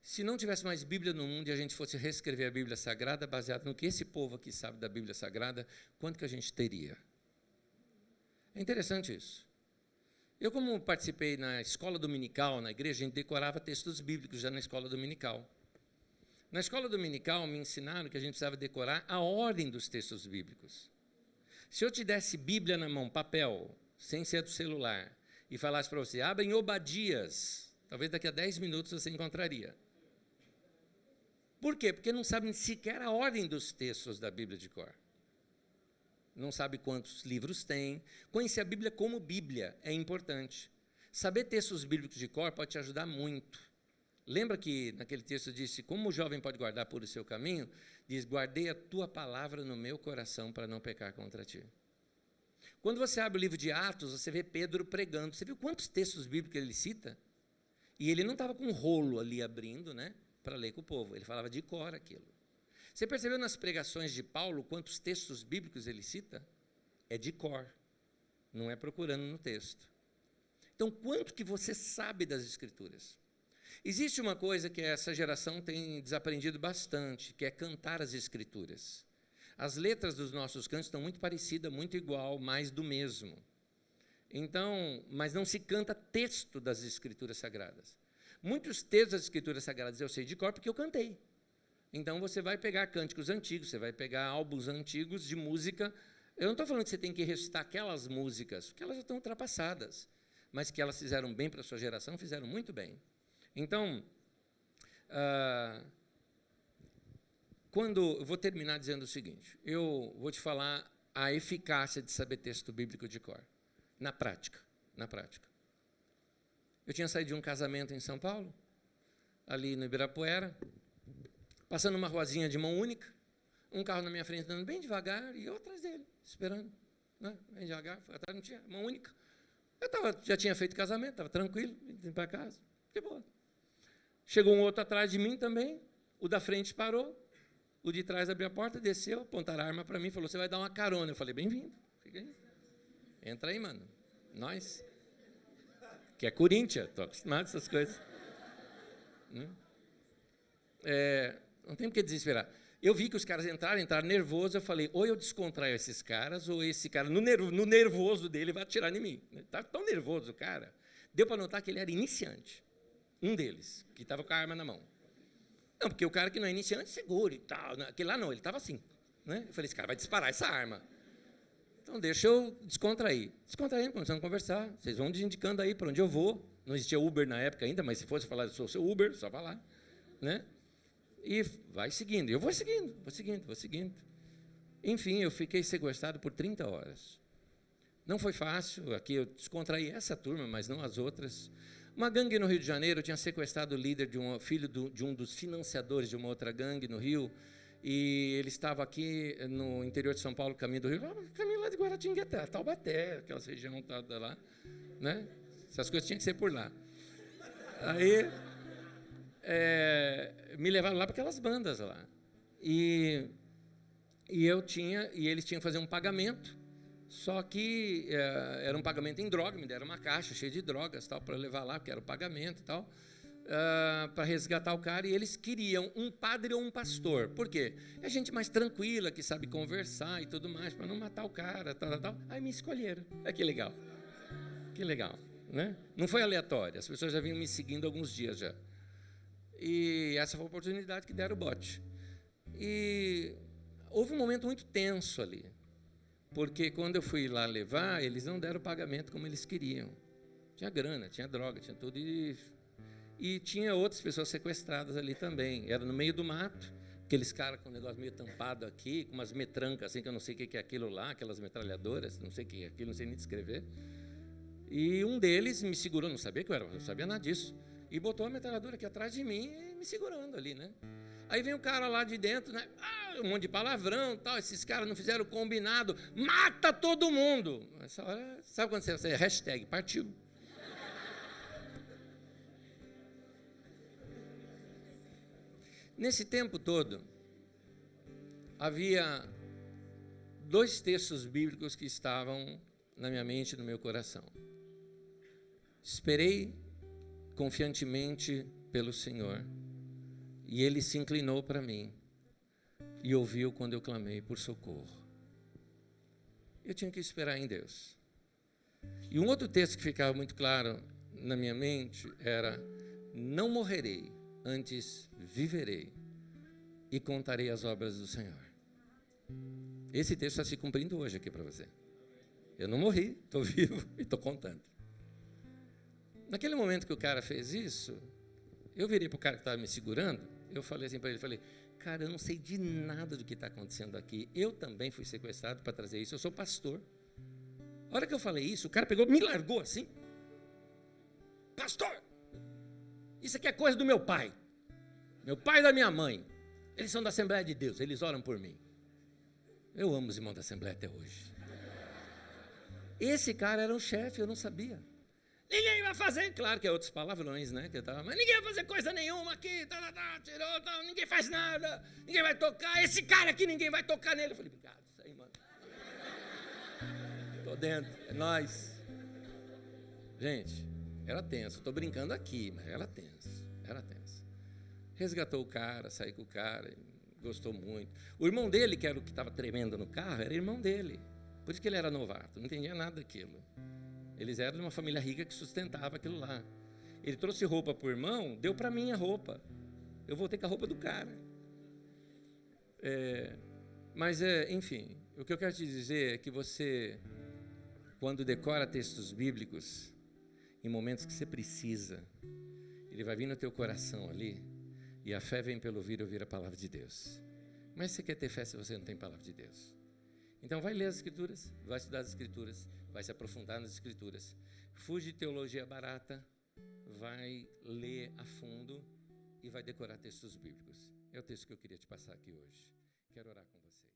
Se não tivesse mais Bíblia no mundo e a gente fosse reescrever a Bíblia Sagrada, baseado no que esse povo aqui sabe da Bíblia Sagrada, quanto que a gente teria? É interessante isso. Eu, como participei na escola dominical, na igreja, a gente decorava textos bíblicos já na escola dominical. Na escola dominical, me ensinaram que a gente precisava decorar a ordem dos textos bíblicos. Se eu te desse Bíblia na mão, papel, sem ser do celular, e falasse para você, abra em Obadias, talvez daqui a 10 minutos você encontraria. Por quê? Porque não sabem sequer a ordem dos textos da Bíblia de cor. Não sabe quantos livros tem. Conhecer a Bíblia como Bíblia é importante. Saber textos bíblicos de cor pode te ajudar muito. Lembra que naquele texto disse, como o jovem pode guardar por o seu caminho? Diz, guardei a tua palavra no meu coração para não pecar contra ti. Quando você abre o livro de Atos, você vê Pedro pregando. Você viu quantos textos bíblicos ele cita? E ele não estava com um rolo ali abrindo, né, para ler com o povo. Ele falava de cor aquilo. Você percebeu nas pregações de Paulo quantos textos bíblicos ele cita? É de cor, não é procurando no texto. Então, quanto que você sabe das Escrituras? Existe uma coisa que essa geração tem desaprendido bastante, que é cantar as Escrituras. As letras dos nossos cantos estão muito parecidas, muito igual, mais do mesmo. Então, mas não se canta texto das Escrituras Sagradas. Muitos textos das Escrituras Sagradas eu sei de cor porque eu cantei. Então, você vai pegar cânticos antigos, você vai pegar álbuns antigos de música. Eu não estou falando que você tem que recitar aquelas músicas, porque elas já estão ultrapassadas, mas que elas fizeram bem para a sua geração, fizeram muito bem. Então, eu vou terminar dizendo o seguinte, eu vou te falar a eficácia de saber texto bíblico de cor, na prática. Eu tinha saído de um casamento em São Paulo, ali no Ibirapuera, passando uma ruazinha de mão única, um carro na minha frente andando bem devagar e eu atrás dele, esperando, né? Bem devagar, atrás não tinha, mão única. Já tinha feito casamento, estava tranquilo, indo para casa, de boa. Chegou um outro atrás de mim também, o da frente parou, o de trás abriu a porta, desceu, apontaram a arma para mim e falou, você vai dar uma carona. Eu falei, bem-vindo, fica aí. Entra aí, mano, nós. Que é Corinthians, estou acostumado com essas coisas. Não tem por que desesperar. Eu vi que os caras entraram nervosos, eu falei, ou eu descontraio esses caras, ou esse cara, no nervoso dele, vai atirar em mim. Estava tão nervoso o cara, deu para notar que ele era iniciante. Um deles, que estava com a arma na mão. Não, porque o cara que não é iniciante, segura e tal. Aquele lá não, ele estava assim. Né? Eu falei, esse cara vai disparar essa arma. Então, deixa eu descontrair. Descontraímos, começamos a conversar. Vocês vão indicando aí para onde eu vou. Não existia Uber na época ainda, mas se fosse falar, eu sou seu Uber, só vai lá. Né? E vai seguindo. Eu vou seguindo. Enfim, eu fiquei sequestrado por 30 horas. Não foi fácil. Aqui eu descontraí essa turma, mas não as outras. Uma gangue no Rio de Janeiro tinha sequestrado o líder de filho de um dos financiadores de uma outra gangue no Rio, e ele estava aqui no interior de São Paulo, caminho do Rio, caminho lá de Guaratinguetá, Taubaté, aquela região toda lá, né? Essas coisas tinham que ser por lá. Aí me levaram lá para aquelas bandas lá, e eles tinham que fazer um pagamento. Só que era um pagamento em droga, me deram uma caixa cheia de drogas para levar lá, porque era o pagamento e tal, para resgatar o cara, e eles queriam um padre ou um pastor. Por quê? É gente mais tranquila, que sabe conversar e tudo mais, para não matar o cara, tal. Aí me escolheram. Que legal. Que legal, né? Não foi aleatório, as pessoas já vinham me seguindo há alguns dias já. E essa foi a oportunidade que deram o bote. E houve um momento muito tenso ali. Porque quando eu fui lá levar, eles não deram o pagamento como eles queriam. Tinha grana, tinha droga, tinha tudo. E tinha outras pessoas sequestradas ali também. Era no meio do mato, aqueles caras com um negócio meio tampado aqui, com umas metrancas, assim, que eu não sei o que é aquilo lá, aquelas metralhadoras, não sei o que é aquilo, não sei nem descrever. E um deles me segurou, não sabia que eu era, não sabia nada disso, e botou a metralhadora aqui atrás de mim, me segurando ali, né? Aí vem o cara lá de dentro, né? Um monte de palavrão, tal. Esses caras não fizeram o combinado. Mata todo mundo. Essa hora, sabe quando você hashtag partiu. Nesse tempo todo, havia 2 textos bíblicos que estavam na minha mente e no meu coração. Esperei confiantemente pelo Senhor, e Ele se inclinou para mim e ouviu quando eu clamei por socorro. Eu tinha que esperar em Deus. E um outro texto que ficava muito claro na minha mente era: não morrerei, antes viverei e contarei as obras do Senhor. Esse texto está se cumprindo hoje aqui para você. Eu não morri, estou vivo e estou contando. Naquele momento que o cara fez isso, eu virei para o cara que estava me segurando, eu falei assim para ele, cara, eu não sei de nada do que está acontecendo aqui, eu também fui sequestrado para trazer isso, eu sou pastor. A hora que eu falei isso, o cara pegou, me largou assim. Pastor, isso aqui é coisa do meu pai e da minha mãe. Eles são da Assembleia de Deus, eles oram por mim. Eu amo os irmãos da Assembleia até hoje. Esse cara era um chefe, eu não sabia. Ninguém vai fazer, claro que é outros palavrões, né? Mas ninguém vai fazer coisa nenhuma aqui, tirou, ninguém faz nada, ninguém vai tocar, esse cara aqui ninguém vai tocar nele. Eu falei, obrigado, isso aí, mano. Tô dentro, é nóis. Gente, era tenso, estou brincando aqui, mas era tenso. Resgatou o cara, saí com o cara, gostou muito. O irmão dele, que era o que estava tremendo no carro, era irmão dele. Por isso que ele era novato, não entendia nada daquilo. Eles eram de uma família rica que sustentava aquilo lá. Ele trouxe roupa para o irmão, deu para mim a roupa. Eu voltei com a roupa do cara. Enfim, o que eu quero te dizer é que você, quando decora textos bíblicos, em momentos que você precisa, ele vai vir no teu coração ali, e a fé vem pelo ouvir a palavra de Deus. Mas você quer ter fé se você não tem palavra de Deus? Então vai ler as Escrituras, vai estudar as Escrituras, vai se aprofundar nas Escrituras. Fuge de teologia barata, vai ler a fundo e vai decorar textos bíblicos. É o texto que eu queria te passar aqui hoje. Quero orar com você.